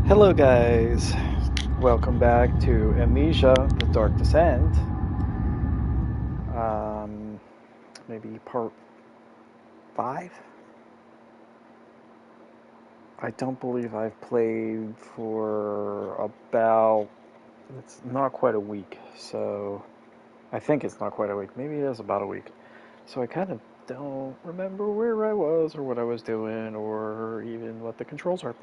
Hello guys, welcome back to Amnesia, the Dark Descent. Maybe part 5? I don't believe I've played for about, it's not quite a week, so I think it's not quite a week, maybe it is about a week. So I kind of don't remember where I was or what I was doing or even what the controls are.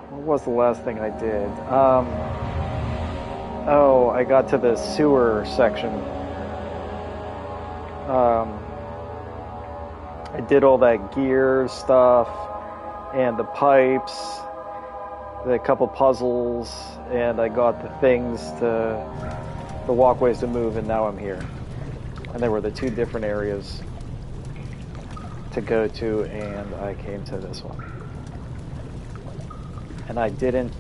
What was the last thing I did? Oh, I got to the sewer section. I did all that gear stuff and the pipes, the couple puzzles, and I got the things the walkways to move, and now I'm here. And there were the two different areas to go to, and I came to this one. And I didn't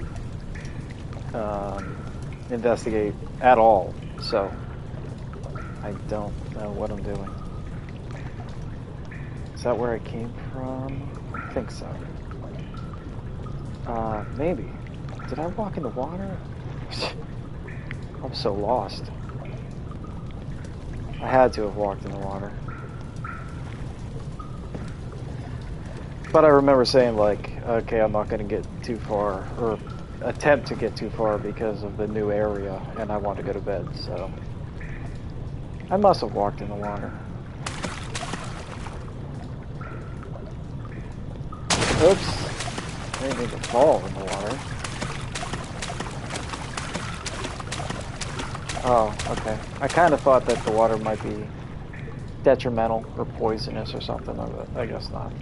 investigate at all, so I don't know what I'm doing. Is that where I came from? I think so. Maybe. Did I walk in the water? I'm so lost. I had to have walked in the water. But I remember saying, like, okay, I'm not going to get too far, or attempt to get too far because of the new area, and I want to go to bed, so I must have walked in the water. Oops. I didn't need to fall in the water. Oh, okay. I kind of thought that the water might be detrimental or poisonous or something, but I guess not.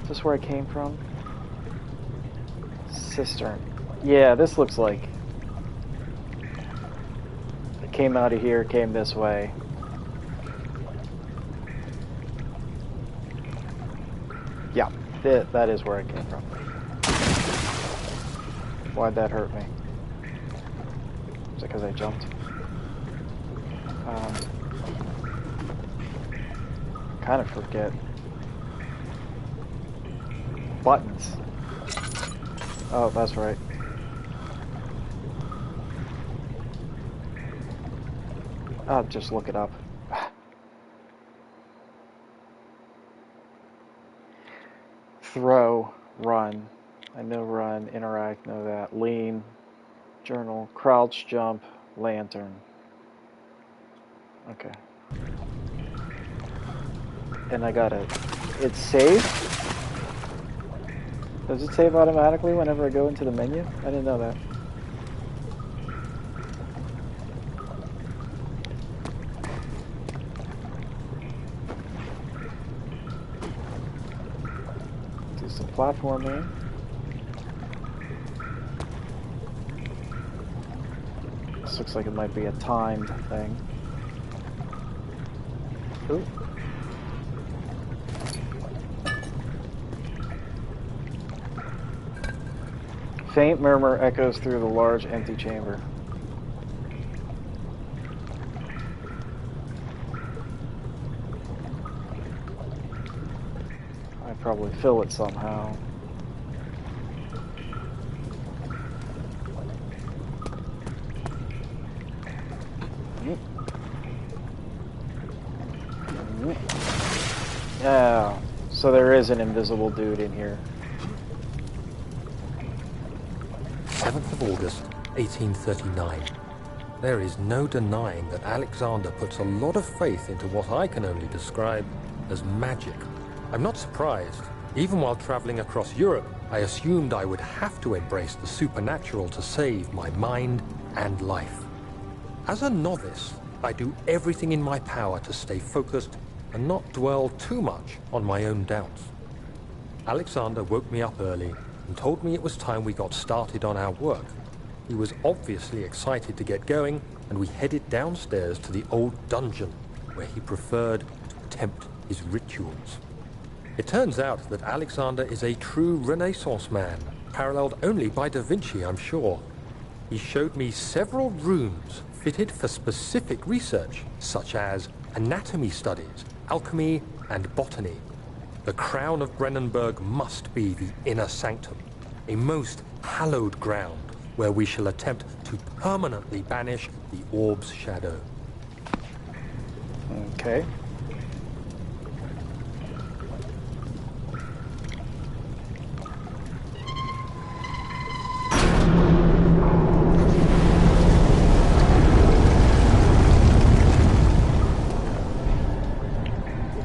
Is this where I came from? Cistern. Yeah, this looks like I came out of here, came this way. Yeah, that is where I came from. Why'd that hurt me? Is it because I jumped? Kind of forget. Buttons. Oh, that's right. I'll just look it up. Throw, run. I know run, interact, know that. Lean, journal, crouch, jump, lantern. Okay. And I got it. It's saved? Does it save automatically whenever I go into the menu? I didn't know that. Do some platforming. This looks like it might be a timed thing. Ooh. Faint murmur echoes through the large, empty chamber. I probably fill it somehow. Yeah, so there is an invisible dude in here. 7th of August, 1839. There is no denying that Alexander puts a lot of faith into what I can only describe as magic. I'm not surprised. Even while traveling across Europe, I assumed I would have to embrace the supernatural to save my mind and life. As a novice, I do everything in my power to stay focused and not dwell too much on my own doubts. Alexander woke me up early and told me it was time we got started on our work. He was obviously excited to get going, and we headed downstairs to the old dungeon, where he preferred to attempt his rituals. It turns out that Alexander is a true Renaissance man, paralleled only by Da Vinci, I'm sure. He showed me several rooms fitted for specific research, such as anatomy studies, alchemy, and botany. The crown of Brennenburg must be the inner sanctum, a most hallowed ground where we shall attempt to permanently banish the orb's shadow. Okay.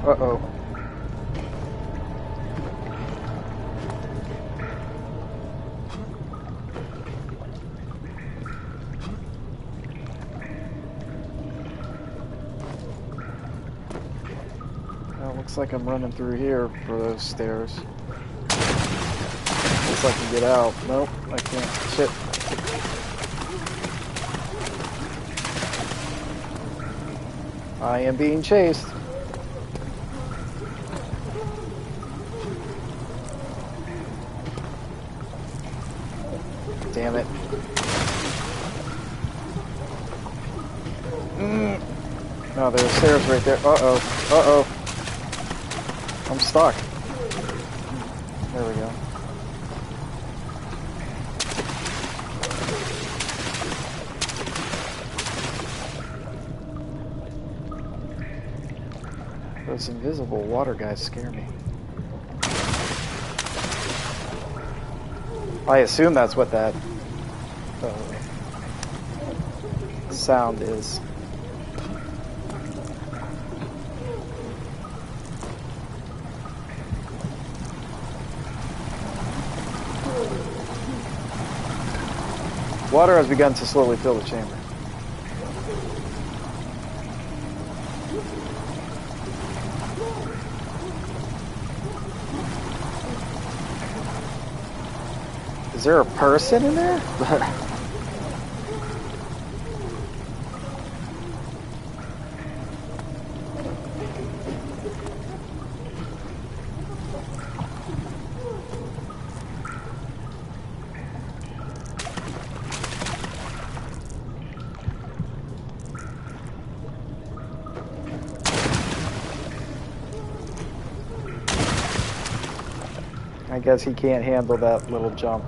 Uh-oh. Looks like I'm running through here for those stairs. If I can get out. Nope, I can't. Shit. I am being chased. Damn it. No, there's stairs right there. Uh-oh. Uh-oh. I'm stuck. There we go. Those invisible water guys scare me. I assume that's what that sound is. Water has begun to slowly fill the chamber. Is there a person in there? I guess he can't handle that little jump.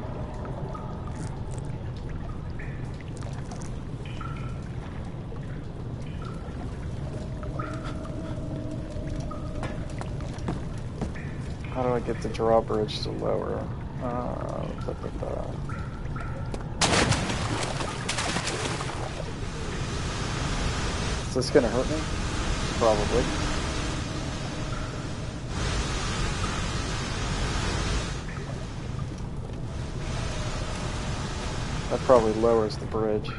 How do I get the drawbridge to lower? Is this gonna hurt me? Probably. That probably lowers the bridge.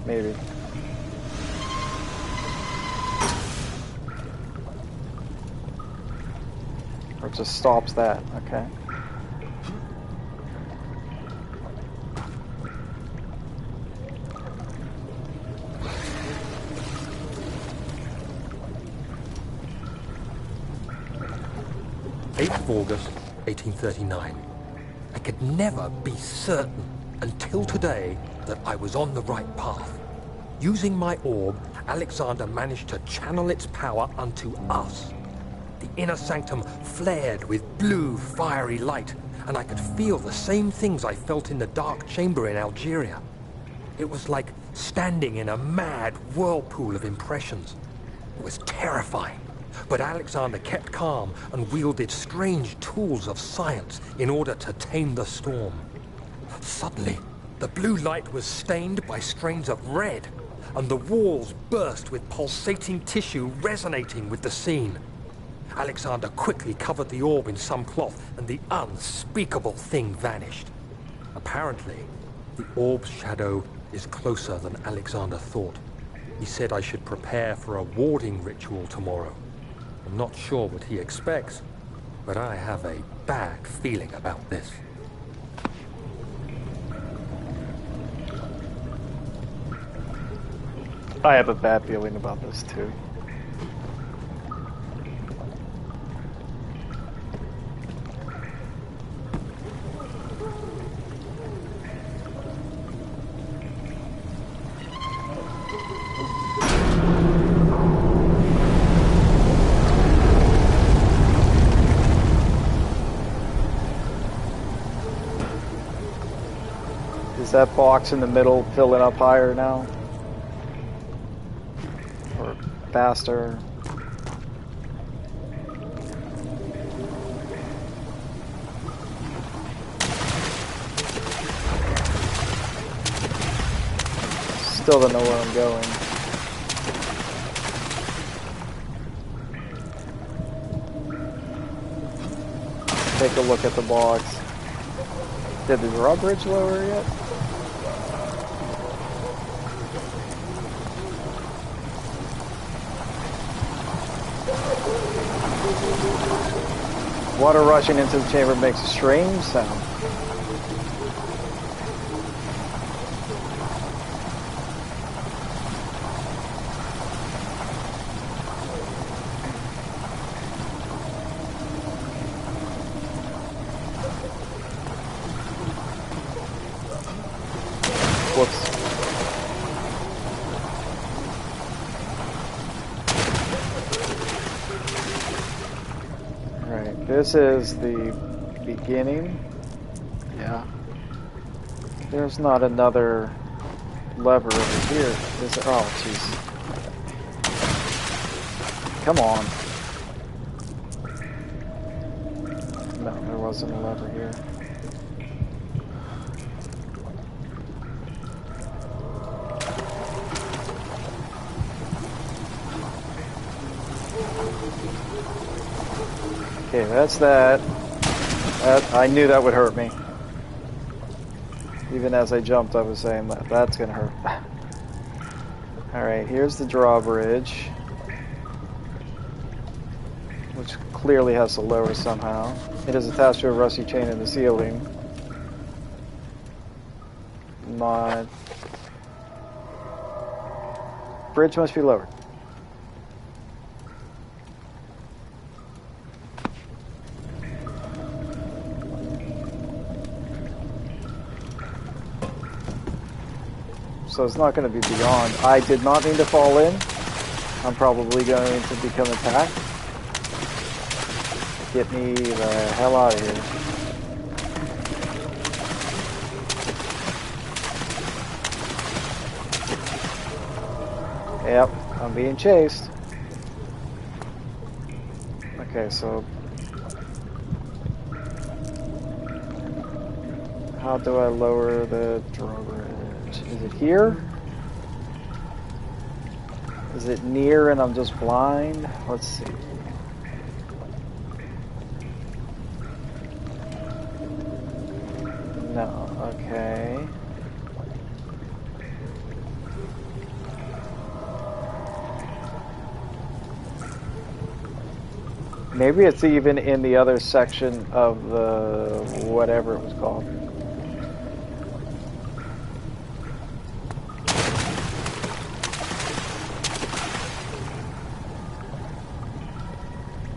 Maybe. Or it just stops that, okay. August 1839. I could never be certain until today that I was on the right path. Using my orb, Alexander managed to channel its power unto us. The inner sanctum flared with blue, fiery light, and I could feel the same things I felt in the dark chamber in Algeria. It was like standing in a mad whirlpool of impressions. It was terrifying. But Alexander kept calm and wielded strange tools of science in order to tame the storm. Suddenly, the blue light was stained by strains of red, and the walls burst with pulsating tissue resonating with the scene. Alexander quickly covered the orb in some cloth, and the unspeakable thing vanished. Apparently, the orb's shadow is closer than Alexander thought. He said I should prepare for a warding ritual tomorrow. I'm not sure what he expects, but I have a bad feeling about this. I have a bad feeling about this too. Is that box in the middle filling up higher now? Or faster? Still don't know where I'm going. Take a look at the box. Did the drawbridge lower yet? Water rushing into the chamber makes a strange sound. Whoops. Alright, this is the beginning. Yeah. There's not another lever over here. Is there? Oh, jeez. Come on. No, there wasn't a lever here. Okay, that's that. I knew that would hurt me. Even as I jumped, I was saying that that's gonna hurt. Alright, here's the drawbridge, which clearly has to lower somehow. It is attached to a rusty chain in the ceiling. My bridge must be lowered. So it's not going to be beyond. I did not mean to fall in. I'm probably going to become attacked. Get me the hell out of here. Yep, I'm being chased. Okay, so how do I lower the drawbridge? Is it here? Is it near and I'm just blind? Let's see. No, okay. Maybe it's even in the other section of the whatever it was called.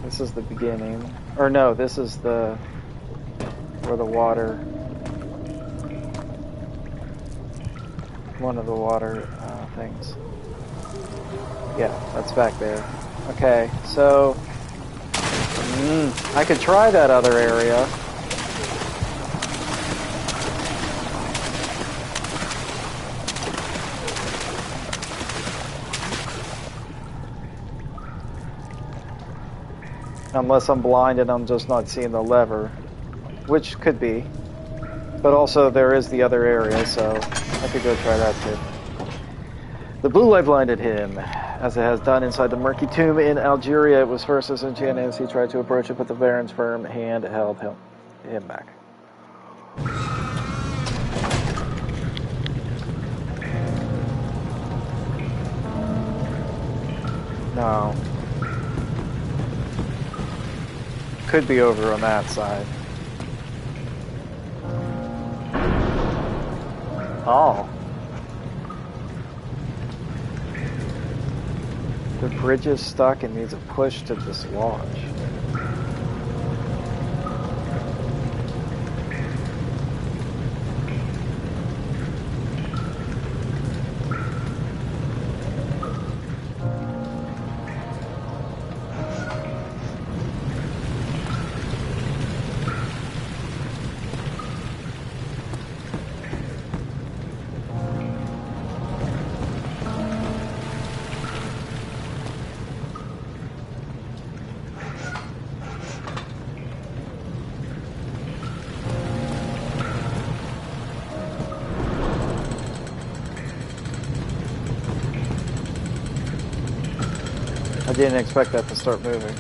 This is the beginning. Or no, this is the where the water, one of the water things. Yeah, that's back there. Okay, so I could try that other area. Unless I'm blind and I'm just not seeing the lever, which could be. But also there is the other area, so I could go try that too. The blue light blinded him, as it has done inside the murky tomb in Algeria. It was first as enchanted as he tried to approach it, but the Baron's firm hand held him back. No. Could be over on that side. Oh. The bridge is stuck and needs a push to dislodge. I didn't expect that to start moving.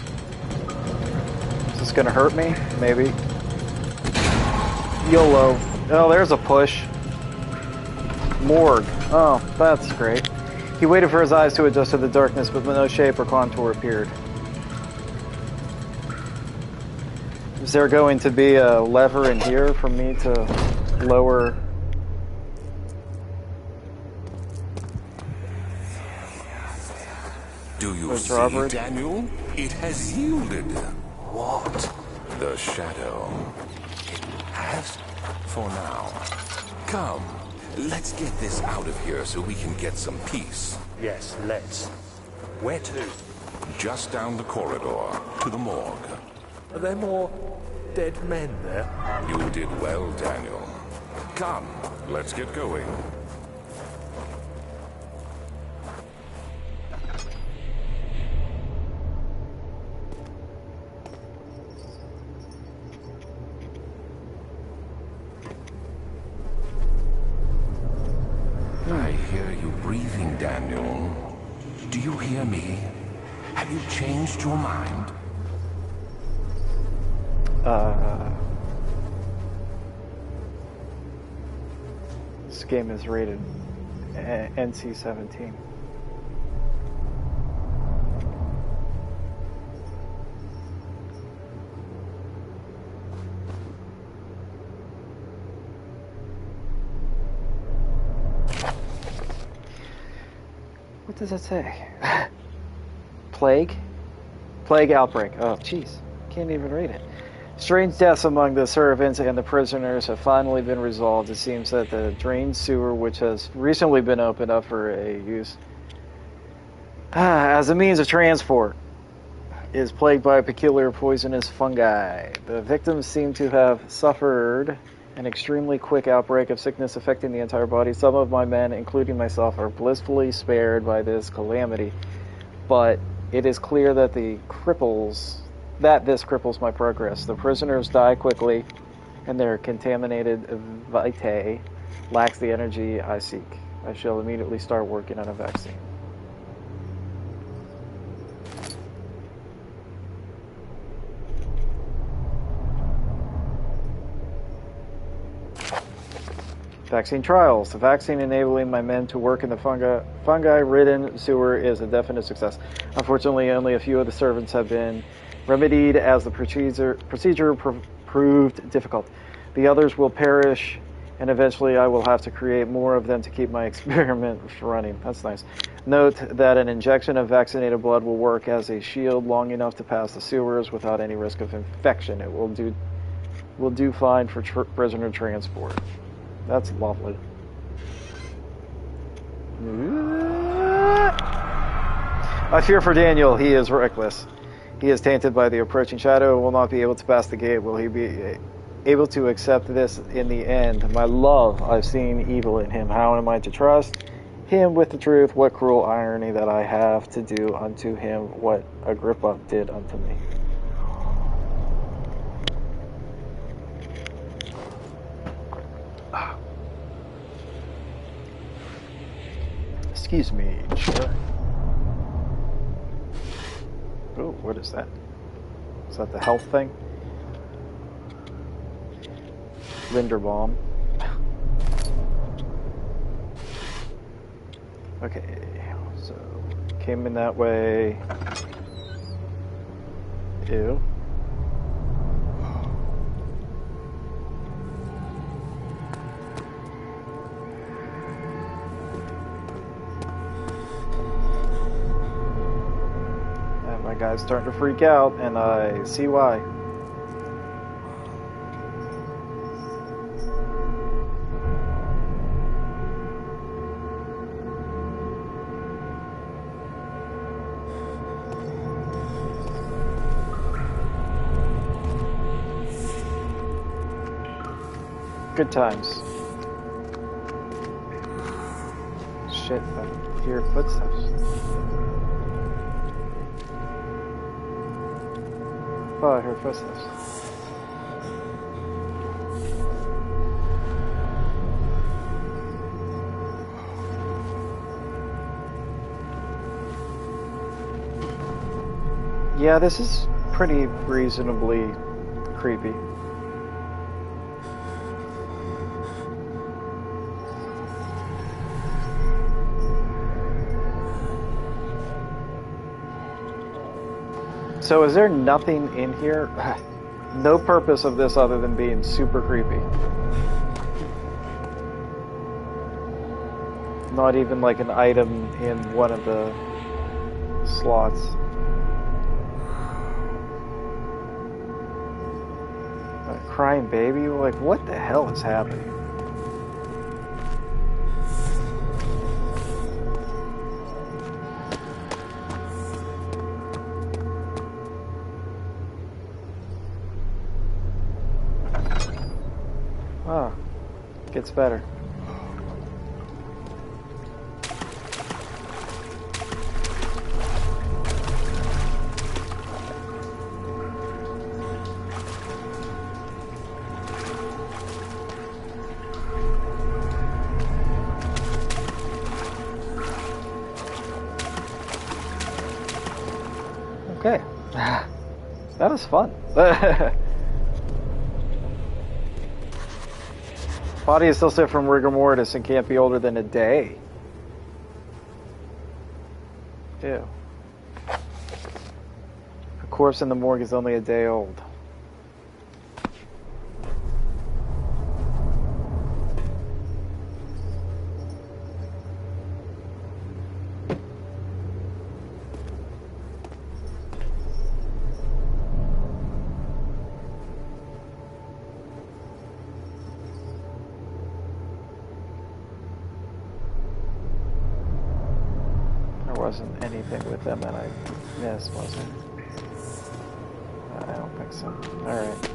Is this gonna hurt me? Maybe. YOLO. Oh, there's a push. Morgue. Oh, that's great. He waited for his eyes to adjust to the darkness, but no shape or contour appeared. Is there going to be a lever in here for me to lower? Do you see, Daniel? It has yielded. What? The shadow. It has? For now. Come, let's get this out of here so we can get some peace. Yes, let's. Where to? Just down the corridor, to the morgue. Are there more dead men there? You did well, Daniel. Come, let's get going. I hear you breathing, Daniel. Do you hear me? Have you changed your mind? This game is rated NC-17. What does it say? Plague? Plague outbreak. Oh, jeez. Can't even read it. Strange deaths among the servants and the prisoners have finally been resolved. It seems that the drained sewer, which has recently been opened up for a use as a means of transport, is plagued by peculiar poisonous fungi. The victims seem to have suffered an extremely quick outbreak of sickness affecting the entire body. Some of my men, including myself, are blissfully spared by this calamity, but it is clear that this cripples my progress. The prisoners die quickly, and their contaminated vitae lacks the energy I seek. I shall immediately start working on a vaccine. Vaccine trials. The vaccine enabling my men to work in the fungi-ridden sewer is a definite success. Unfortunately, only a few of the servants have been remedied as the procedure proved difficult. The others will perish, and eventually I will have to create more of them to keep my experiment running. That's nice. Note that an injection of vaccinated blood will work as a shield long enough to pass the sewers without any risk of infection. It will do fine for prisoner transport. That's lovely. I fear for Daniel. He is reckless. He is tainted by the approaching shadow and will not be able to pass the gate. Will he be able to accept this in the end? My love, I've seen evil in him. How am I to trust him with the truth? What cruel irony that I have to do unto him what Agrippa did unto me. Excuse me, sure. Oh, what is that? Is that the health thing? Linderbaum. Okay, so came in that way. Ew. My guy's starting to freak out, and I see why. Good times. Shit, I hear footsteps. Oh, I heard footsteps. Yeah, this is pretty reasonably creepy. So is there nothing in here? No purpose of this other than being super creepy. Not even like an item in one of the slots. A crying baby? Like, what the hell is happening? Oh, gets better. Okay, that was fun. Body is still sick from rigor mortis and can't be older than a day. Ew. A corpse in the morgue is only a day old. Wasn't anything with them that I missed, was it? I don't think so. Alright.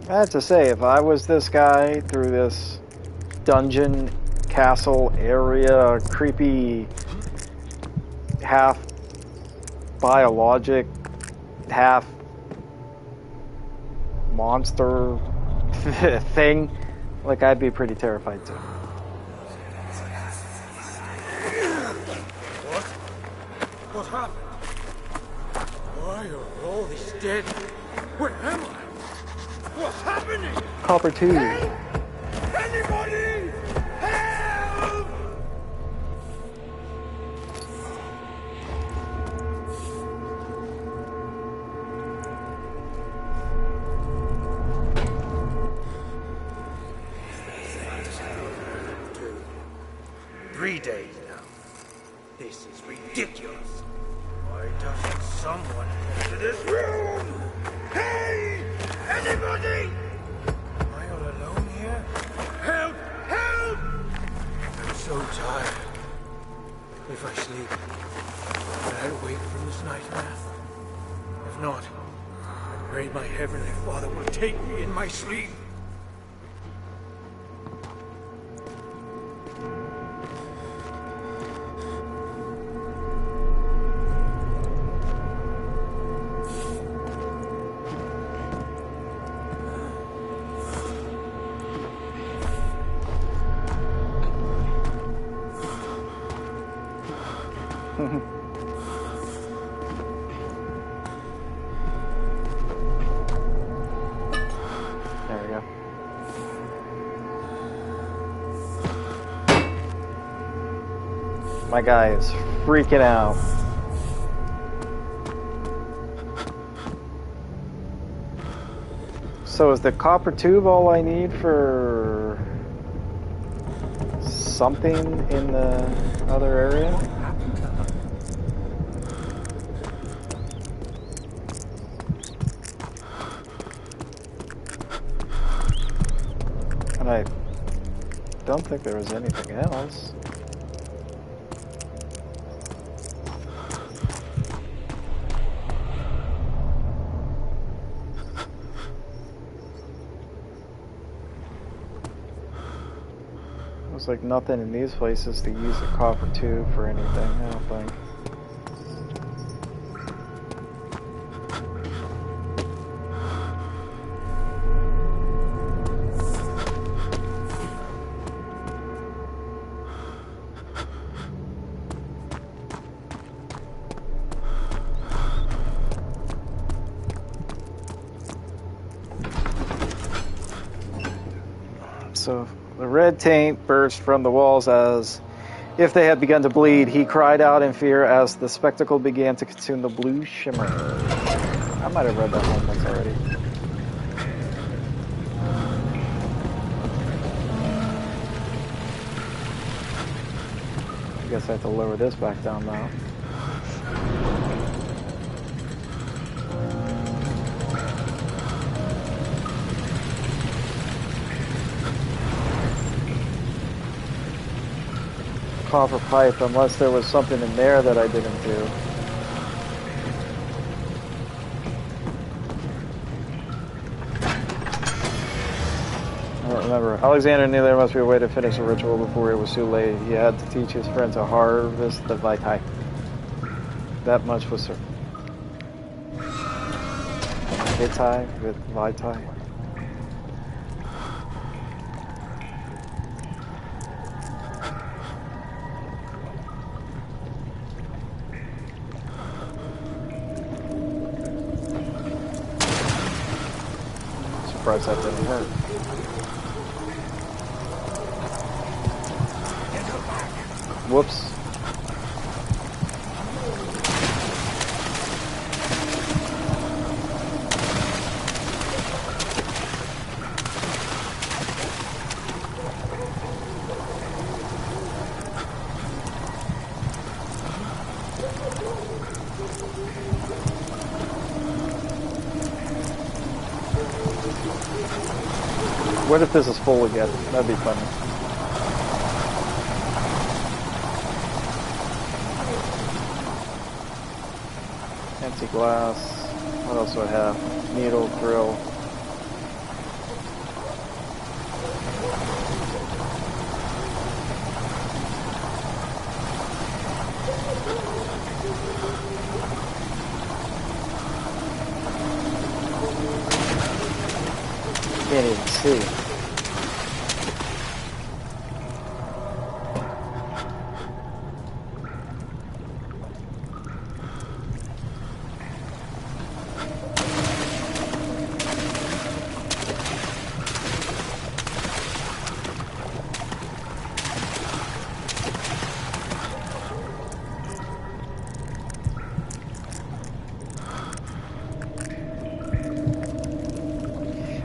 I have to say, if I was this guy through this dungeon, castle area, creepy, half biologic, half monster thing, like, I'd be pretty terrified too. What happened? Why are all these dead? Where am I? What's happening? Copper tube. Help! Anybody! Help! Two, 3 days now. This is ridiculous. Why doesn't someone come to this room? Hey! Anybody? Am I all alone here? Help! Help! I'm so tired. If I sleep, will I wake from this nightmare? If not, I pray my Heavenly Father will take me in my sleep. There we go. My guy is freaking out. So is the copper tube all I need for something in the other area? And I don't think there was anything else. There's like nothing in these places to use a copper tube for anything, I don't think. So the red taint burst from the walls as if they had begun to bleed. He cried out in fear as the spectacle began to consume the blue shimmer. I might have read that one once already. I guess I have to lower this back down now. Copper pipe, unless there was something in there that I didn't do. I don't remember. Alexander knew there must be a way to finish the ritual before it was too late. He had to teach his friend to harvest the Vitae. That much was certain. Vitae with Vitae. Surprised that didn't hurt. Whoops. What if this is full again? That'd be funny. Empty glass. What else do I have? Needle, drill. Can't even see.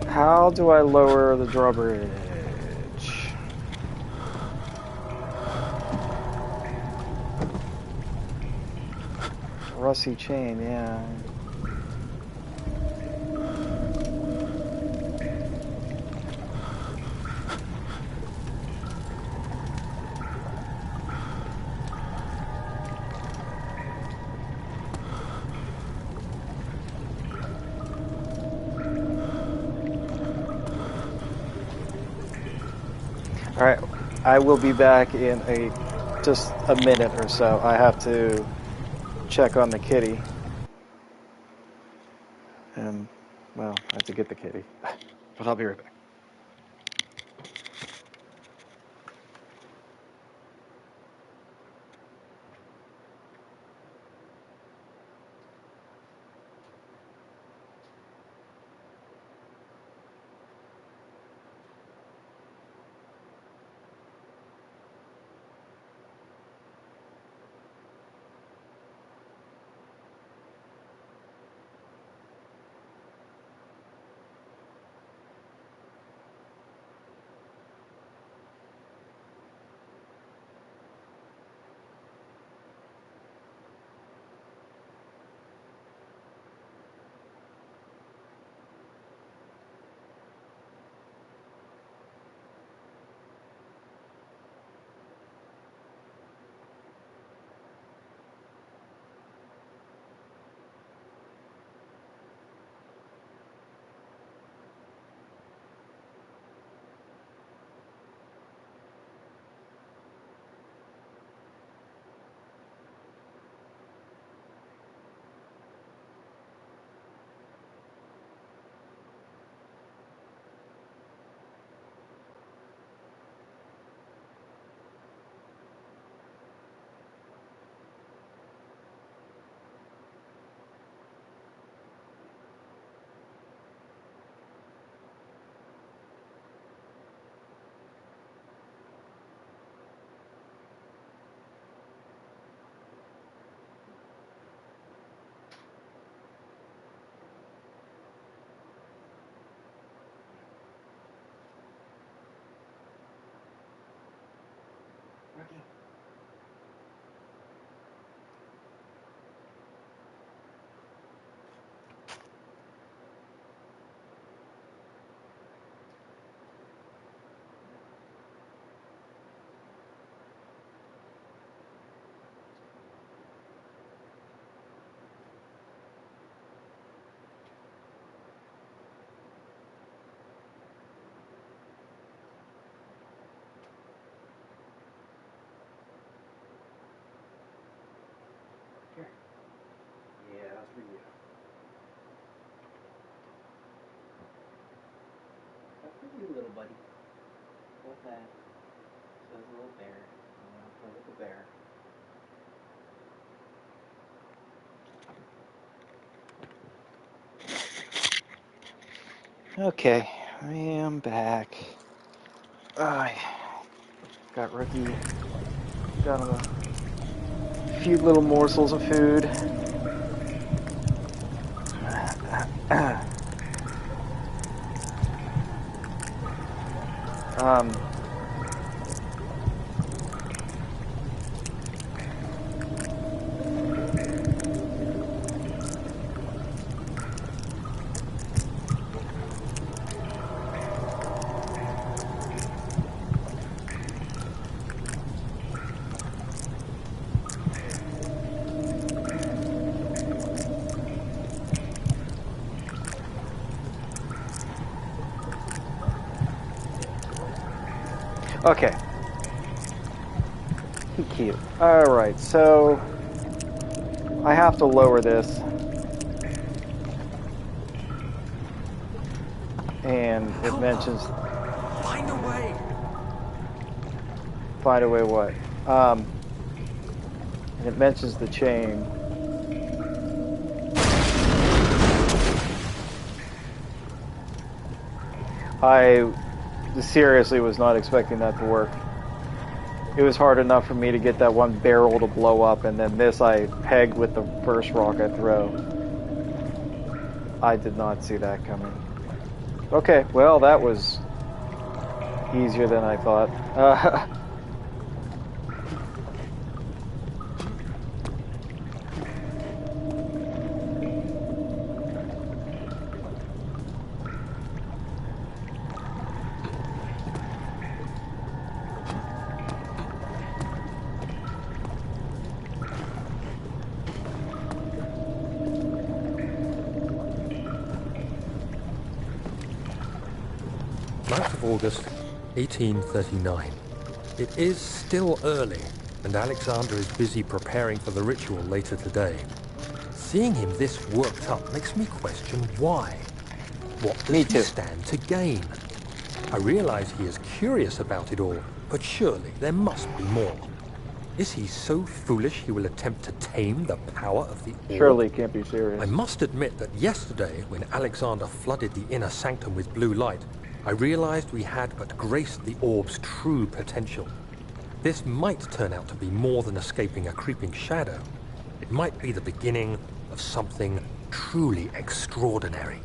How do I lower the drawbridge? Rusty chain, yeah. All right, I will be back in just a minute or so. I have to check on the kitty. And, well, I have to get the kitty. But I'll be right back. You little buddy. What's that? So it's a little bear. Play with the bear. Okay, I am back. I got Rookie. Got him a few little morsels of food. Okay. Cute. Alright, so I have to lower this. And it mentions... Find a way! Find a way what? And it mentions the chain. I seriously was not expecting that to work. It was hard enough for me to get that one barrel to blow up, and then this I pegged with the first rock I throw. I did not see that coming. Okay, well, that was easier than I thought. August 1839. It is still early, and Alexander is busy preparing for the ritual later today. Seeing him this worked up makes me question why. What does he stand to gain? I realize he is curious about it all, but surely there must be more. Is he so foolish he will attempt to tame the power of the orb? Surely he can't be serious. I must admit that yesterday, when Alexander flooded the inner sanctum with blue light, I realized we had but graced the orb's true potential. This might turn out to be more than escaping a creeping shadow. It might be the beginning of something truly extraordinary.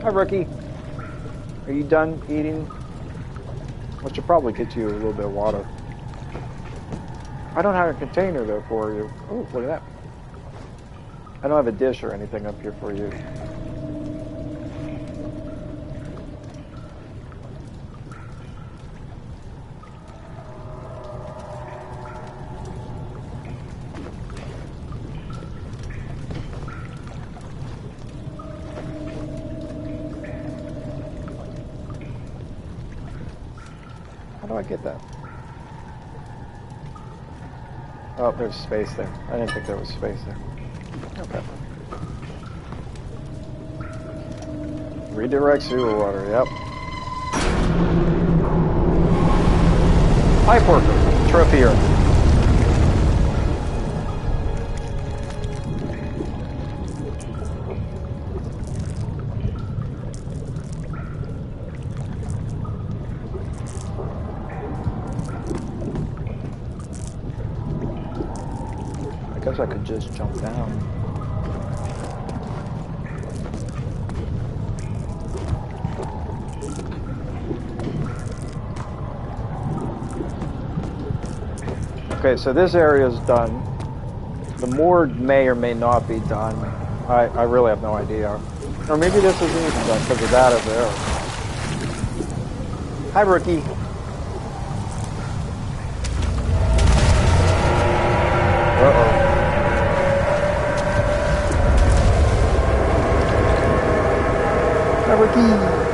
Hi, Rookie. Are you done eating? I should probably get you a little bit of water. I don't have a container, though, for you. Oh, look at that. I don't have a dish or anything up here for you. How do I get that? Oh, there's space there. I didn't think there was space there. Okay. Redirect sewer water, yep. Pipe worker, trophy earth. I guess I could just jump down. Okay, so this area is done. The morgue may or may not be done. I really have no idea. Or maybe this isn't even done because of that over there. Hi, Rookie. Uh-oh. Hi, Rookie.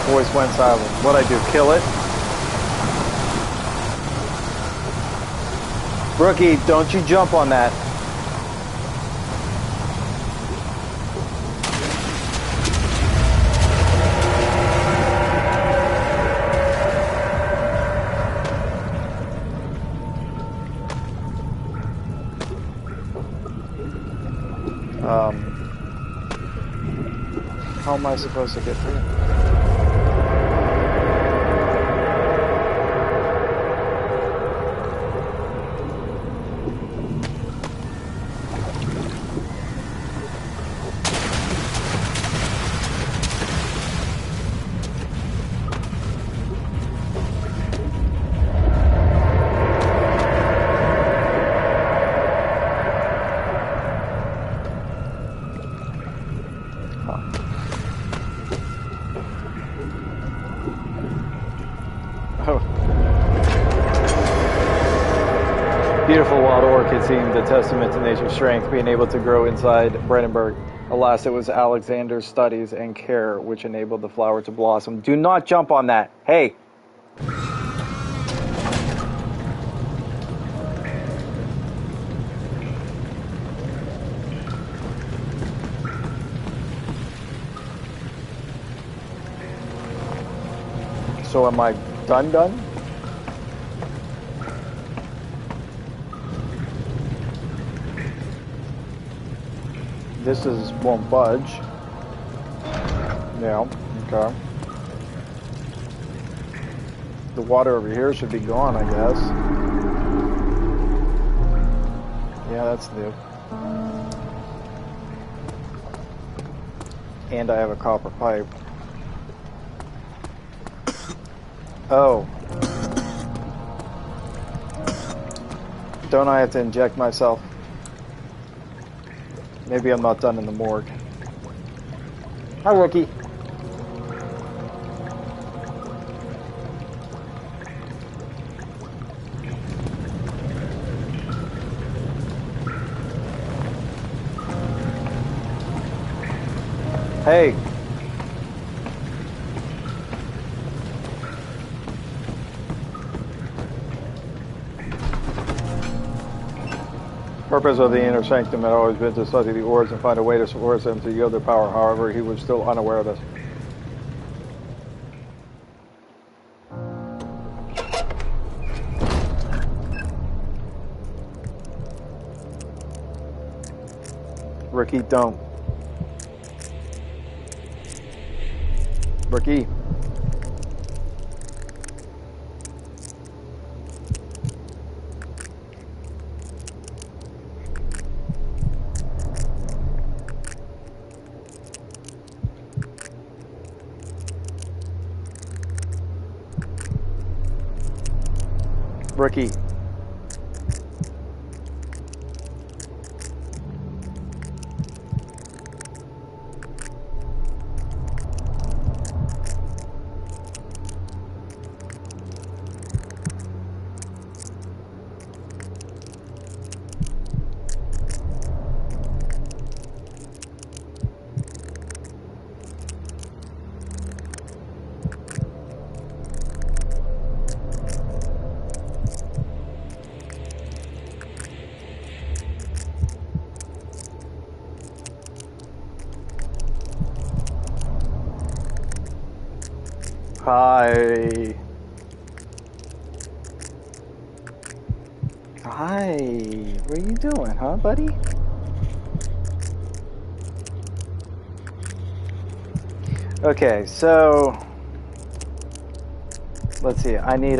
Voice went silent. What'd I do? Kill it? Rookie, don't you jump on that. How am I supposed to get through? Beautiful wild orchid seemed a testament to nature's strength, being able to grow inside Brandenburg. Alas, it was Alexander's studies and care which enabled the flower to blossom. Do not jump on that. Hey! So am I done? This won't budge. Yeah, okay. The water over here should be gone, I guess. Yeah, that's new. And I have a copper pipe. Oh. Don't I have to inject myself? Maybe I'm not done in the morgue. Hi, Rookie. Hey. The purpose of the inner sanctum had always been to study the orbs and find a way to force them to yield their power. However, he was still unaware of this. Ricky, don't. Ricky. Ricky. Hi. Hi. What are you doing, huh, buddy? Okay, so let's see. I need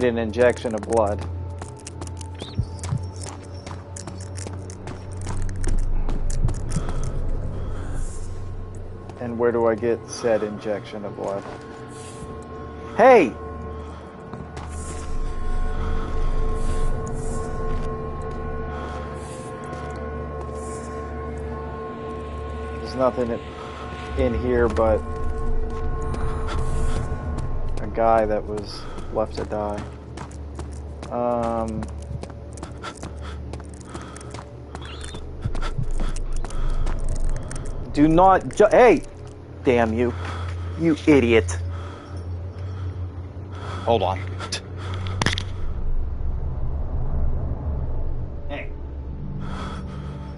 an injection of blood. And where do I get said injection of blood? Hey! There's nothing in here but a guy that was left to die. Do not hey! Damn you. You idiot. Hold on. Hey.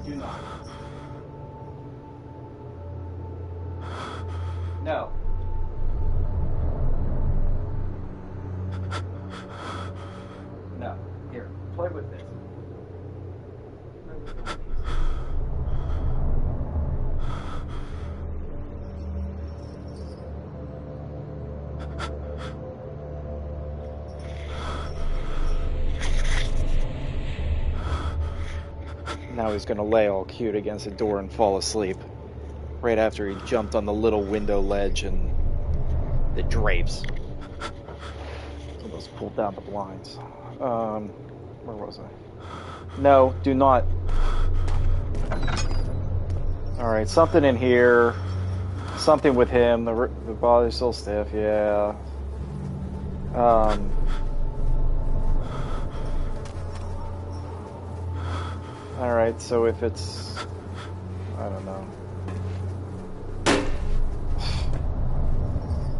Do not. No. No. Here, play with this. Now he's gonna lay all cute against the door and fall asleep. Right after he jumped on the little window ledge and the drapes. So let's pull down the blinds. Where was I? No, do not. Alright, something in here. Something with him. The body's still stiff, yeah. Alright, so if it's... I don't know.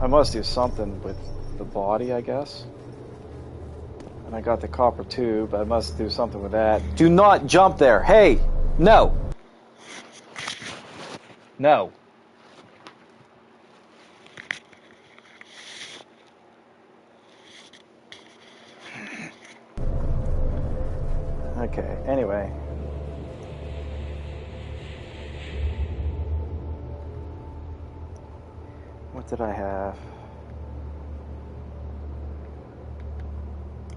I must do something with the body, I guess. And I got the copper tube. I must do something with that. Do not jump there! Hey! No! No. Okay, anyway. What did I have?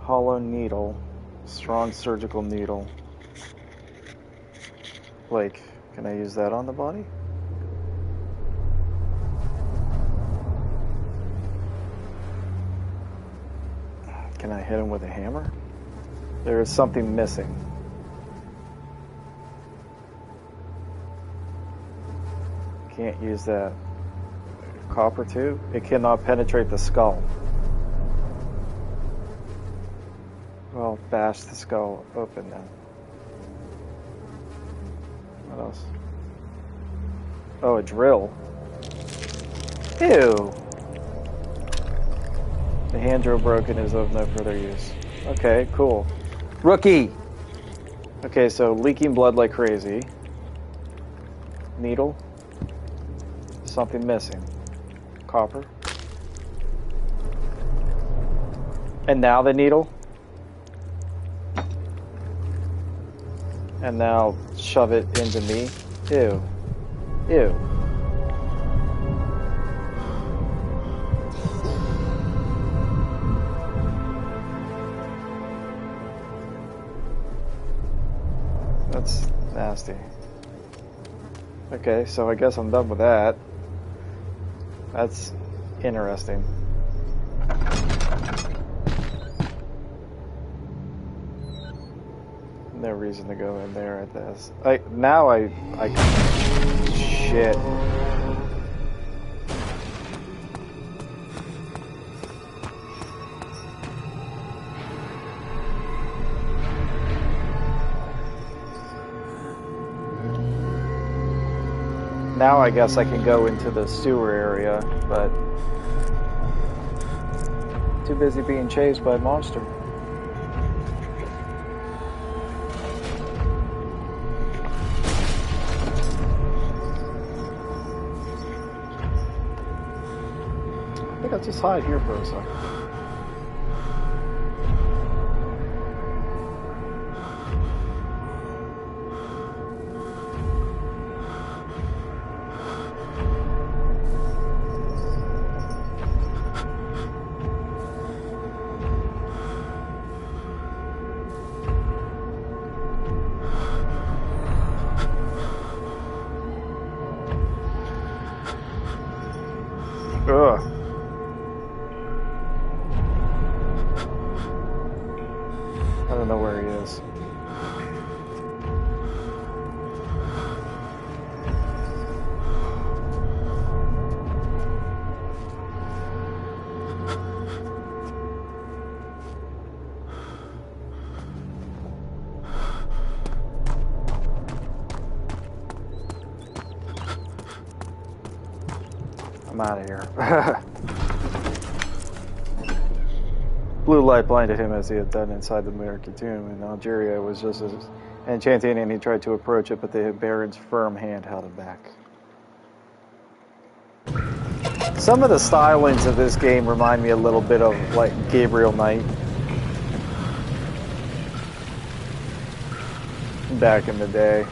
Hollow needle. Strong surgical needle. Like, can I use that on the body? Can I hit him with a hammer? There is something missing. Can't use that. Copper tube? It cannot penetrate the skull. Well, bash the skull open then. What else? Oh, a drill. Ew. The hand drill broken is of no further use. Okay, cool. Rookie! Okay, so leaking blood like crazy. Needle. Something missing. Copper. And now the needle. And now shove it into me. Ew. Ew. That's nasty. Okay, so I guess I'm done with that. That's interesting. No reason to go in there at this. Now I shit. Now I guess I can go into the sewer area, but too busy being chased by a monster. I think I'll just hide here for a second. don't know where he is. I'm out of here. Blue light blinded him as he had done inside the American tomb in Algeria. It was just as enchanting, and he tried to approach it, but the Baron's firm hand held him back. Some of the stylings of this game remind me a little bit of like Gabriel Knight back in the day.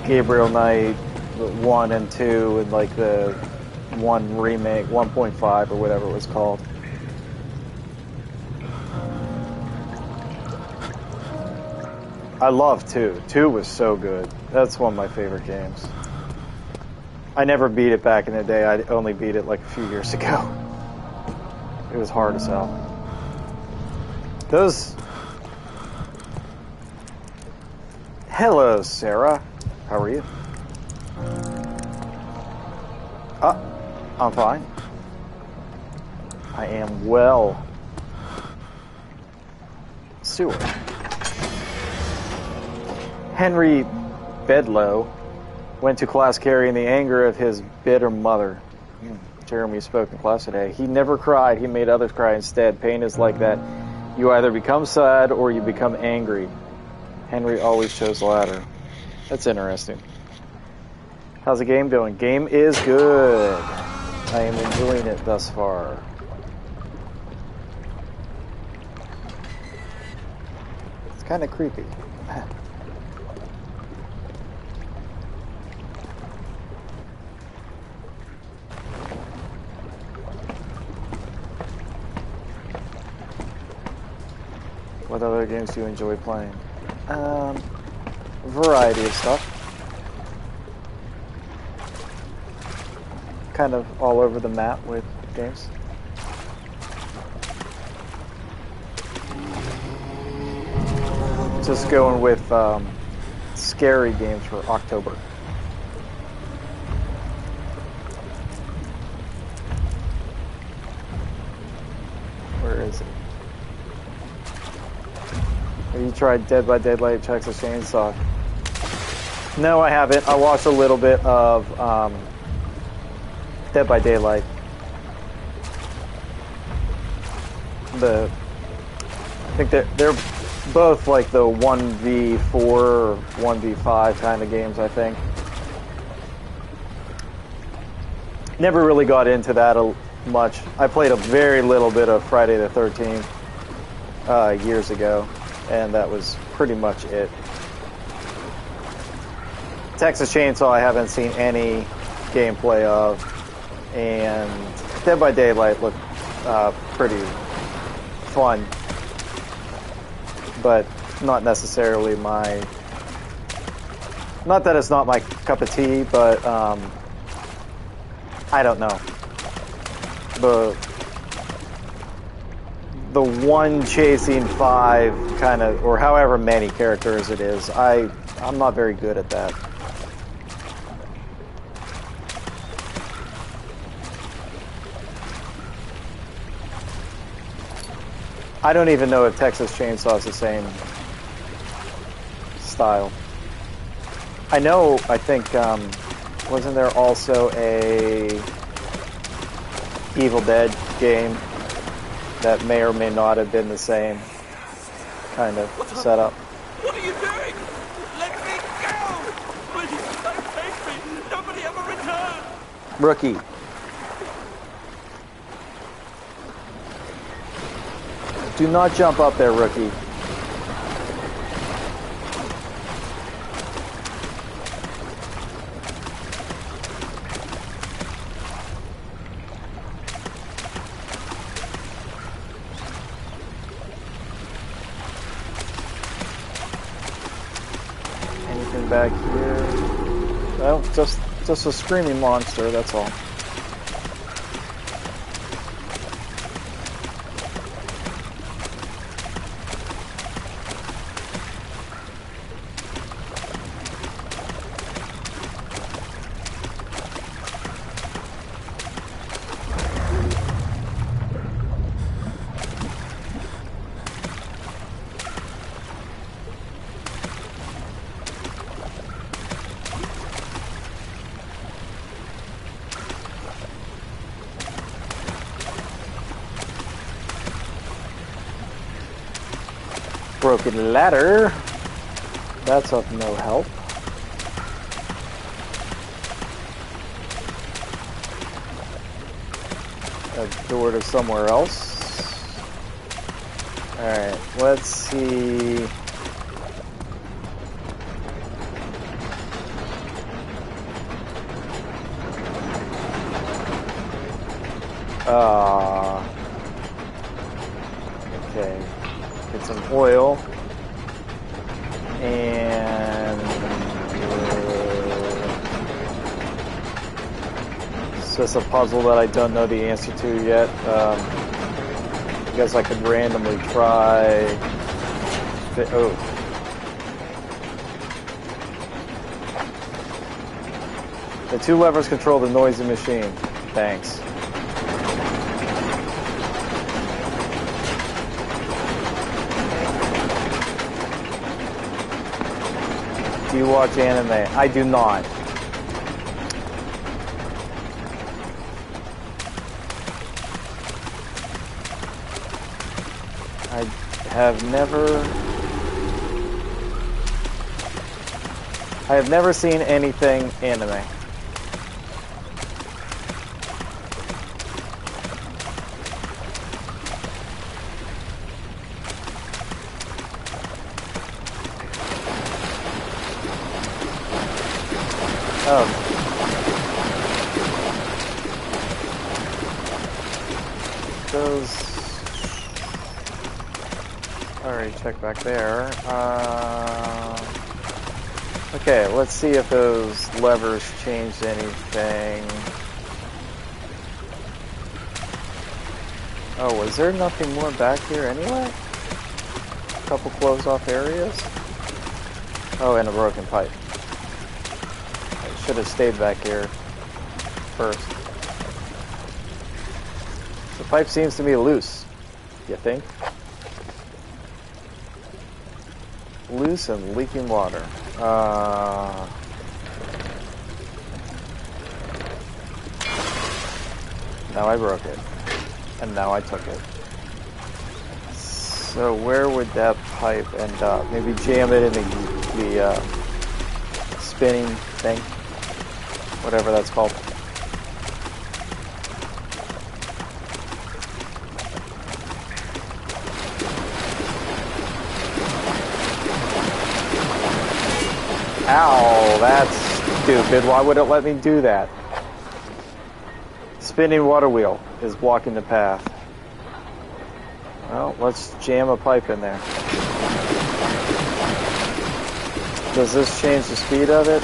Gabriel Knight 1 and 2 and like the 1 remake, 1.5 or whatever it was called. I love 2. 2 was so good. That's one of my favorite games. I never beat it back in the day. I only beat it like a few years ago. It was hard as hell. Those... Hello, Sarah. How are you? I'm fine. I am well. Seward. Henry Bedloe went to class carrying the anger of his bitter mother. Jeremy spoke in class today. He never cried. He made others cry instead. Pain is like that. You either become sad or you become angry. Henry always chose the latter. That's interesting. How's the game doing? Game is good. I am enjoying it thus far. It's kind of creepy. What other games do you enjoy playing? Variety of stuff. Kind of all over the map with games. Just going with scary games for October. Where is it? Have you tried Dead by Daylight, Texas Chainsaw? No, I haven't. I watched a little bit of Dead by Daylight. I think they're both like the 1v4 or 1v5 kind of games, I think. Never really got into that much. I played a very little bit of Friday the 13th years ago, and that was pretty much it. Texas Chainsaw I haven't seen any gameplay of, and Dead by Daylight looked pretty fun, but not necessarily my... Not that it's not my cup of tea, but I don't know. The one chasing 5 kind of, or however many characters it is, I'm not very good at that. I don't even know if Texas Chainsaw is the same style. I know, I think, wasn't there also a Evil Dead game that may or may not have been the same kind of setup? What are you doing? Let me go! Please don't take me! Nobody ever return! Rookie. Do not jump up there, rookie. Anything back here? Well, just a screaming monster, that's all. Broken ladder. That's of no help. A door to somewhere else. Alright, let's see. Okay. Get some oil. And it's just a puzzle that I don't know the answer to yet. I guess I could randomly try. Oh. The two levers control the noisy machine. Thanks. Do you watch anime? I do not. I have never seen anything anime. Oh. Those... Alright, check back there. Okay, let's see if those levers changed anything. Oh, was there nothing more back here anyway? A couple closed off areas? Oh, and a broken pipe. I should have stayed back here first. The pipe seems to be loose, you think? Loose and leaking water. Now I broke it. And now I took it. So where would that pipe end up? Maybe jam it in the spinning thing? Whatever that's called. Ow, that's stupid. Why would it let me do that? Spinning water wheel is blocking the path. Well, let's jam a pipe in there. Does this change the speed of it?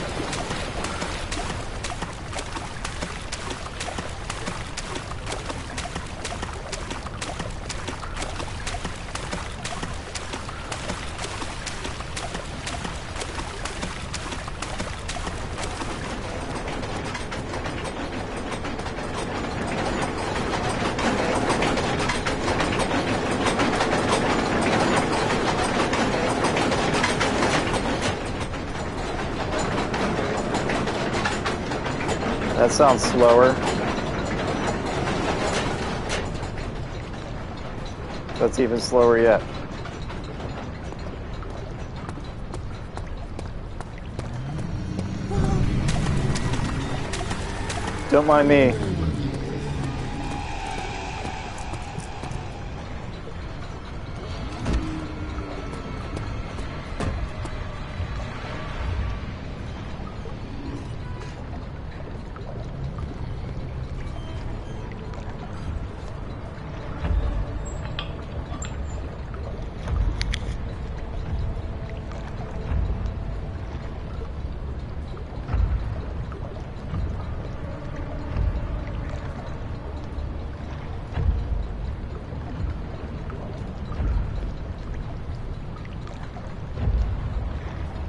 That sounds slower. That's even slower yet. Don't mind me.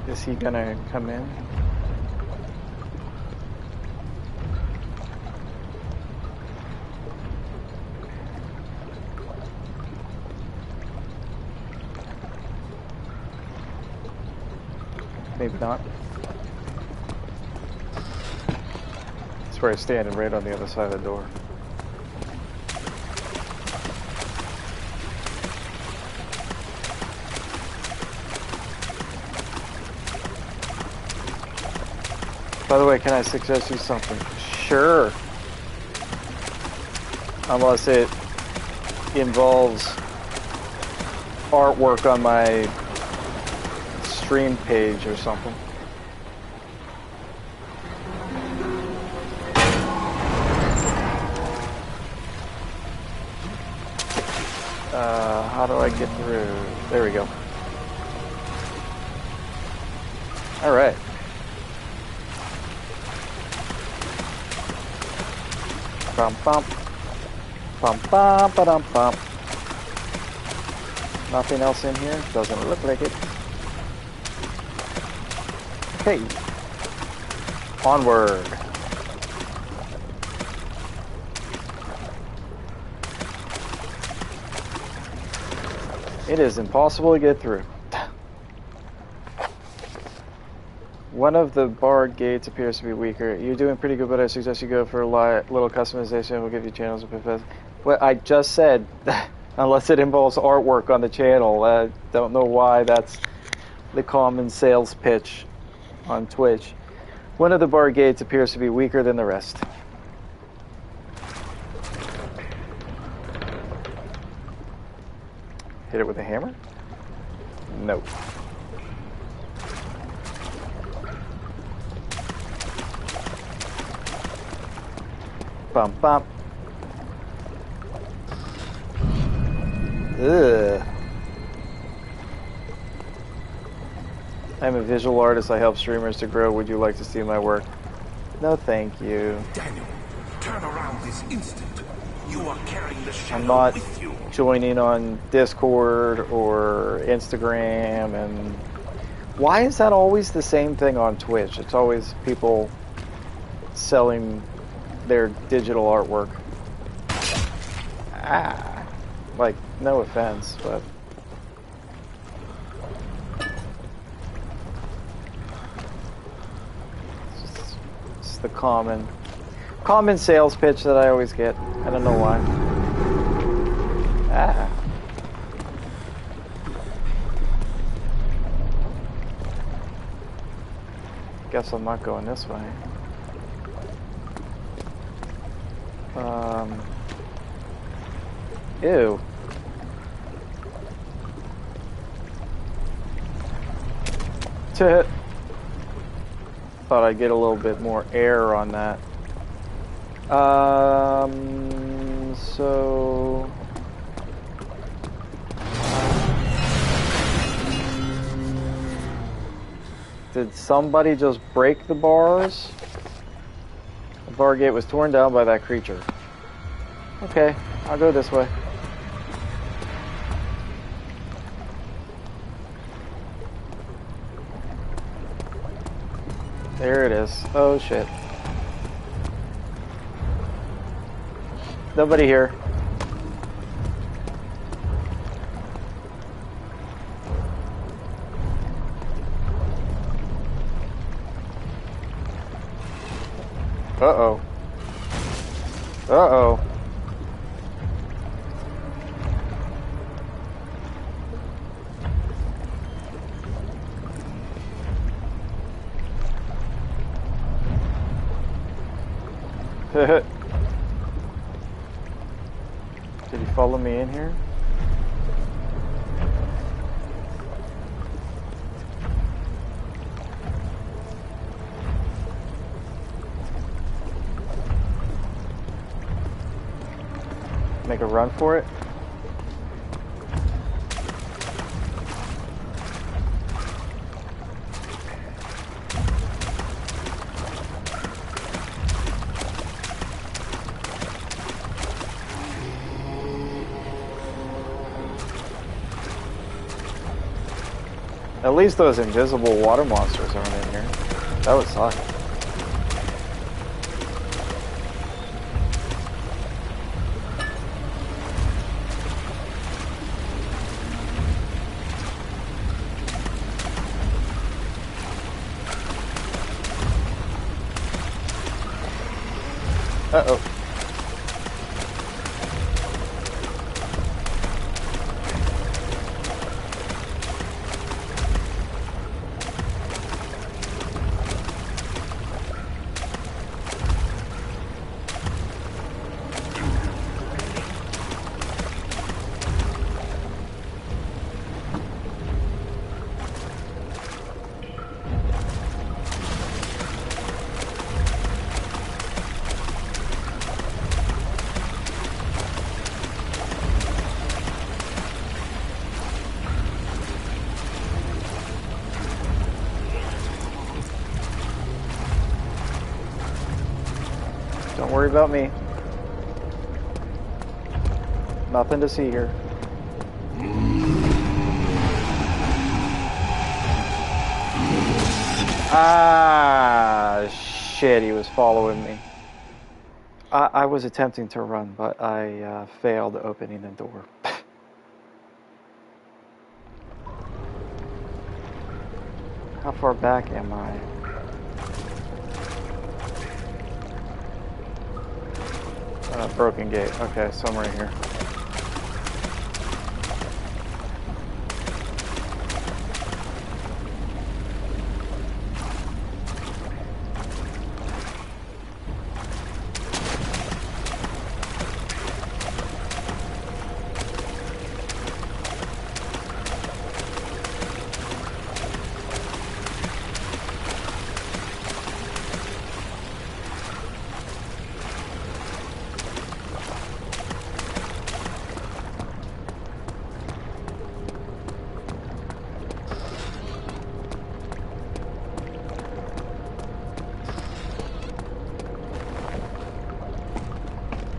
Is he gonna come in? Maybe not. That's where I stand, right on the other side of the door. By the way, can I suggest you something? Sure. Unless it involves artwork on my stream page or something. How do I get through? There we go. All right. Bum bum. Bum bum ba-dum bum. Nothing else in here? Doesn't look like it. Okay. Onward. It is impossible to get through. One of the barred gates appears to be weaker. You're doing pretty good, but I suggest you go for a little customization. We'll give you channels. Well, I just said, unless it involves artwork on the channel. I don't know why that's the common sales pitch on Twitch. One of the barred gates appears to be weaker than the rest. Hit it with a hammer? Nope. Bum bum. Ugh. I'm a visual artist. I help streamers to grow. Would you like to see my work? No, thank you. Daniel, turn around this instant. You are carrying the shadow I'm not with you. joining on Discord or Instagram. And why is that always the same thing on Twitch? It's always people selling their digital artwork. Ah, like, no offense, but it's the common sales pitch that I always get. I don't know why. Ah. Guess I'm not going this way. Ew. Thought I'd get a little bit more air on that. So... Did somebody just break the bars? The bar gate was torn down by that creature. Okay, I'll go this way. There it is. Oh shit. Nobody here. Uh-oh. Uh-oh. Did he follow me in here? Make a run for it? At least those invisible water monsters aren't in here. That would suck. Uh-oh. worry about me. Nothing to see here. Ah, shit, he was following me. I was attempting to run, but I failed opening the door. How far back am I? Broken gate. Okay, somewhere here.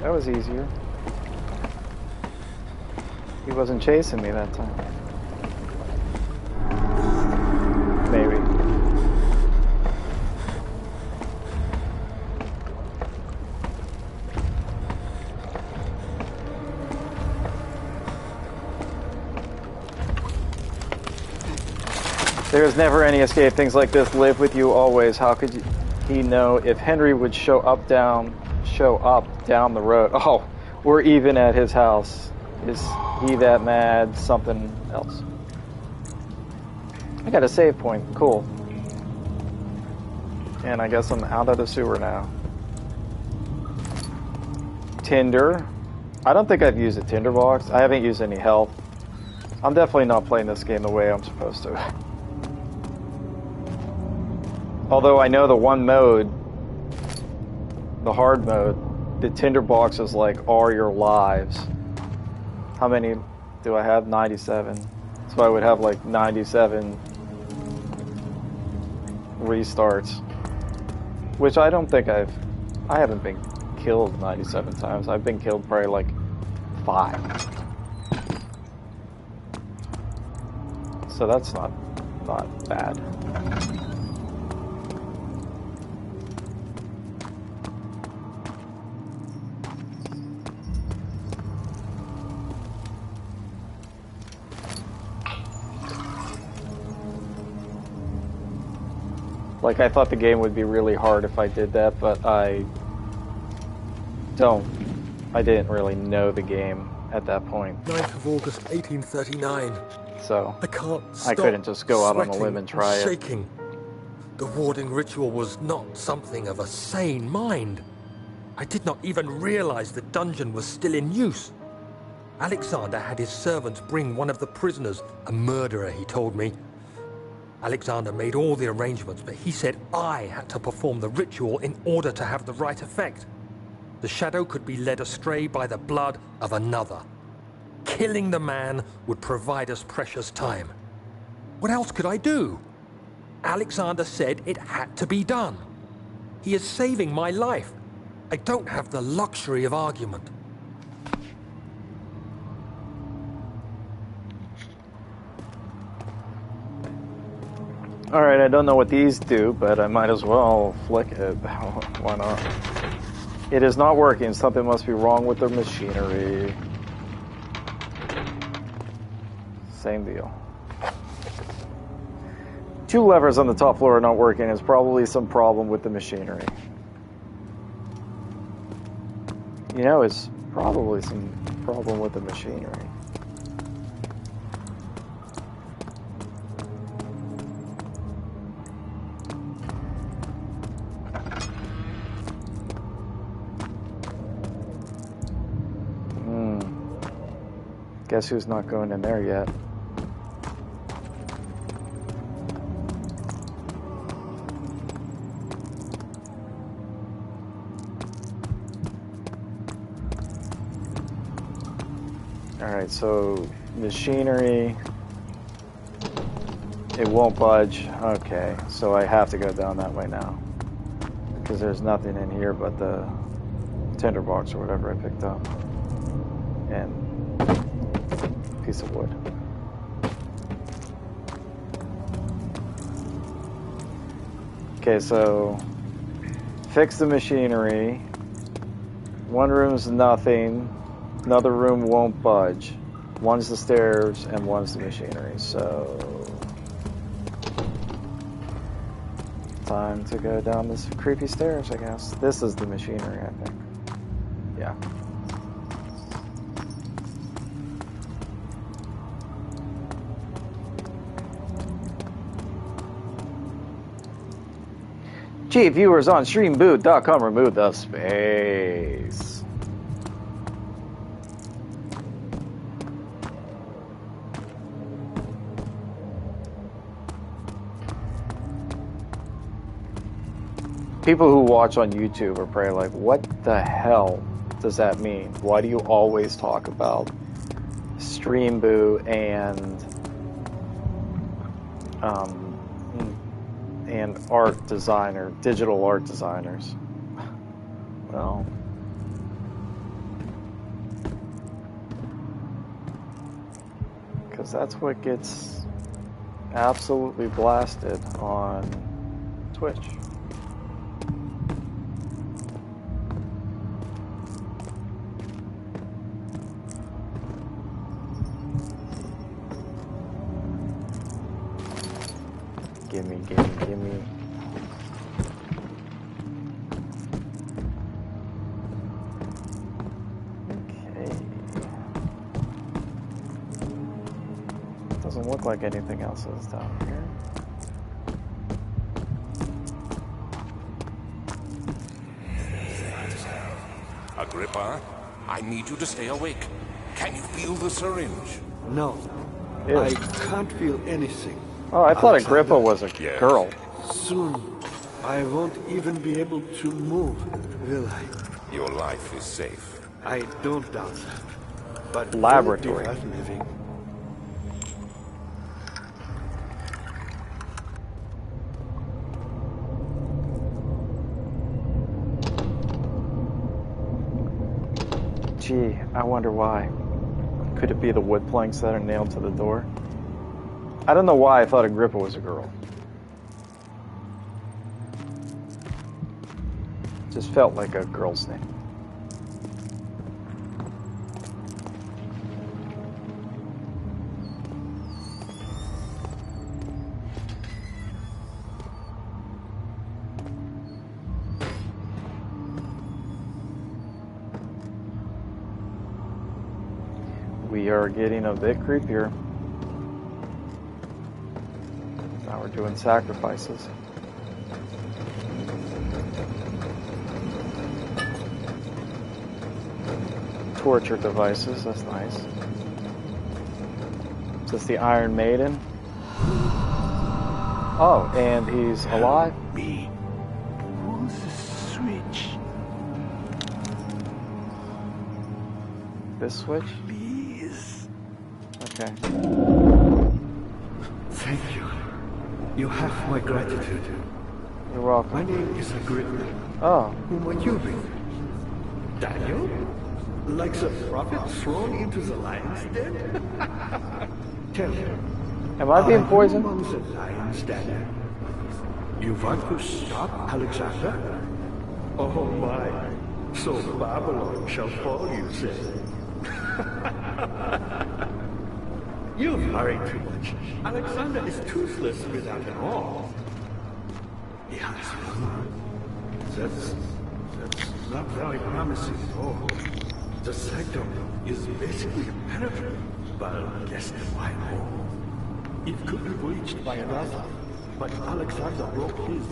That was easier. He wasn't chasing me that time. Maybe. There's never any escape. Things like this live with you always. How could he know if Henry would show up down the road? Oh, we're even at his house. Is he that mad? Something else. I got a save point. Cool. And I guess I'm out of the sewer now. Tinder. I don't think I've used a tinderbox. I haven't used any health. I'm definitely not playing this game the way I'm supposed to. Although I know the one mode, the hard mode, the tinderbox is like all your lives. How many do I have? 97. So I would have like 97 restarts. Which I don't think I haven't been killed 97 times. I've been killed probably like 5. So that's not bad. Like, I thought the game would be really hard if I did that, but I didn't really know the game at that point. 9th of August, 1839. So, I can't stop I couldn't just go out on a limb and try it. Shaking. The warding ritual was not something of a sane mind. I did not even realize the dungeon was still in use. Alexander had his servants bring one of the prisoners, a murderer, he told me. Alexander made all the arrangements, but he said I had to perform the ritual in order to have the right effect. The shadow could be led astray by the blood of another. Killing the man would provide us precious time. What else could I do? Alexander said it had to be done. He is saving my life. I don't have the luxury of argument. Alright, I don't know what these do, but I might as well flick it. Why not? It is not working. Something must be wrong with the machinery. Same deal. 2 levers on the top floor are not working. It's probably some problem with the machinery. You know, it's probably some problem with the machinery. Guess who's not going in there yet? Alright, so machinery, it won't budge. Okay, so I have to go down that way now. Because there's nothing in here but the tinderbox or whatever I picked up. And a piece of wood. Okay, so fix the machinery. One room's nothing. Another room won't budge. One's the stairs and one's the machinery. So time to go down this creepy stairs, I guess. This is the machinery, I think. Yeah. Gee, viewers on StreamBoot.com remove the space. People who watch on YouTube are probably like, what the hell does that mean? Why do you always talk about StreamBoot and art designer, digital art designers? Well, because that's what gets absolutely blasted on Twitch. Gimme. Okay. Doesn't look like anything else is down here. Agrippa, I need you to stay awake. Can you feel the syringe? No, Ew. I can't feel anything. Oh, I thought Agrippa was a Yeah. girl. Soon, I won't even be able to move, will I? Your life is safe. I don't doubt that. But Laboratory. will it be worth living? Gee, I wonder why. Could it be the wood planks that are nailed to the door? I don't know why I thought Agrippa was a girl. Just felt like a girl's name. We are getting a bit creepier. Now we're doing sacrifices. Torture devices, that's nice. Is this the Iron Maiden? Oh, and he's alive? Me. Pull the switch. This switch? Please. Okay. Thank you. You have my gratitude. You're welcome. My name is Agrippa. Oh, Whom are you with? Daniel? Like a prophet thrown into the lion's den? Tell me. am I being are you poisoned? among the lions, Daniel? You want to stop Alexander? Oh my. So Babylon shall fall, you say? You worry too much. Alexander is toothless without an arm. He has one. That's not very promising at all. The sector is basically impenetrable, but less than my home. It could be breached by another, but Alexander broke his,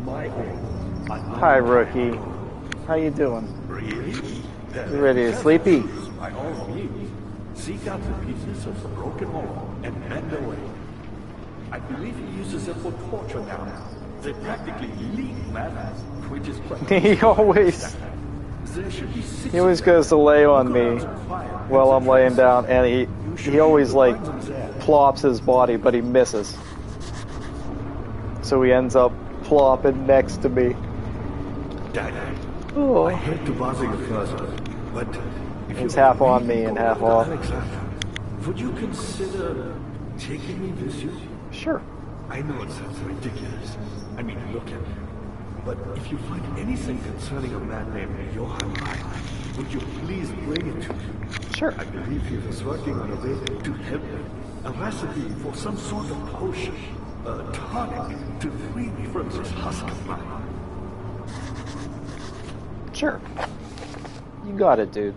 my home. Hi, rookie. How you doing? Really? You ready to sleepy? By all means, seek out the pieces of the broken home and mend away. I believe he uses them for torture now. They practically leak matters, which is quite... He always goes to lay on me while I'm laying down, and he always like plops his body, but he misses. So he ends up plopping next to me. Daniel, Oh. I hate to bother you further, but if It's you half on really me and go half after off. Alexander, would you consider taking me with you? Sure. I know it sounds ridiculous. I mean, look at me. But if you find anything concerning a man named Johann Reich, would you please bring it to me? Sure. I believe he was working on a way to help me. A recipe for some sort of potion. A tonic to free me from this husk of mine. Sure. You got it, dude.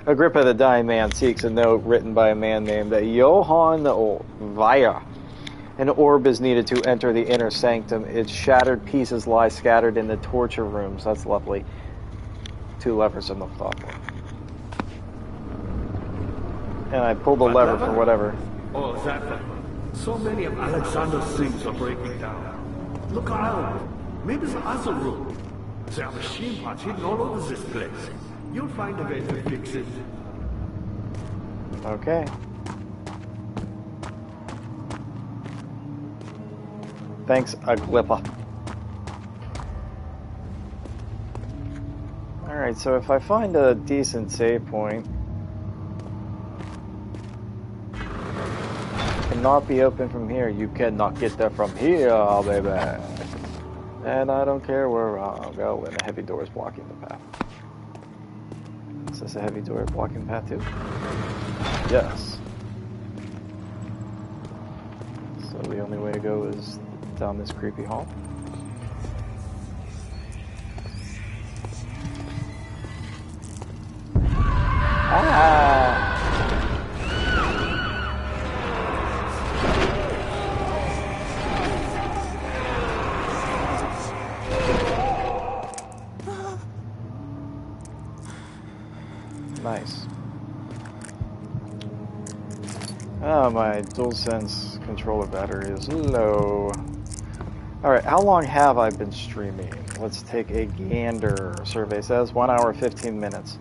Agrippa the Dying Man seeks a note written by a man named Johann Weyer. An orb is needed to enter the inner sanctum. Its shattered pieces lie scattered in the torture rooms. That's lovely. 2 levers I'm left off. And I pulled the lever for whatever. Oh, that one. So many of Alexander's things are breaking down. Look around. Maybe the other room. There are machine parts hidden all over this place. You'll find a way to fix it. Okay. Thanks, Agrippa. Alright, so if I find a decent save point, it cannot be open from here. You cannot get there from here, baby. And I don't care where I'll go, and a heavy door is blocking the path. Is this a heavy door blocking the path too? Yes. So the only way to go is down this creepy hall. Ah! Nice. Oh, my DualSense controller battery is low. Alright, how long have I been streaming? Let's take a gander. Survey says 1 hour 15 minutes.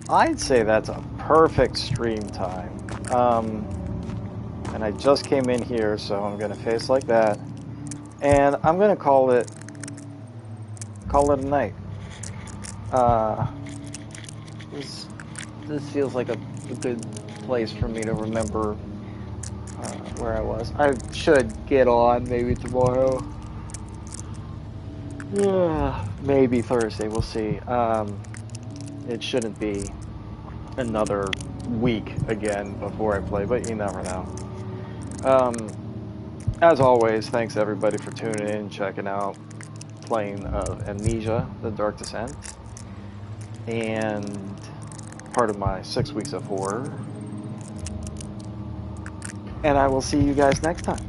I'd say that's a perfect stream time. And I just came in here, so I'm gonna face like that. And I'm gonna call it a night. This feels like a good place for me to remember where I was. I should get on maybe tomorrow. Maybe Thursday, we'll see. It shouldn't be another week again before I play, but you never know. As always, thanks everybody for tuning in, checking out, playing Amnesia, The Dark Descent, and part of my 6 weeks of horror. And I will see you guys next time.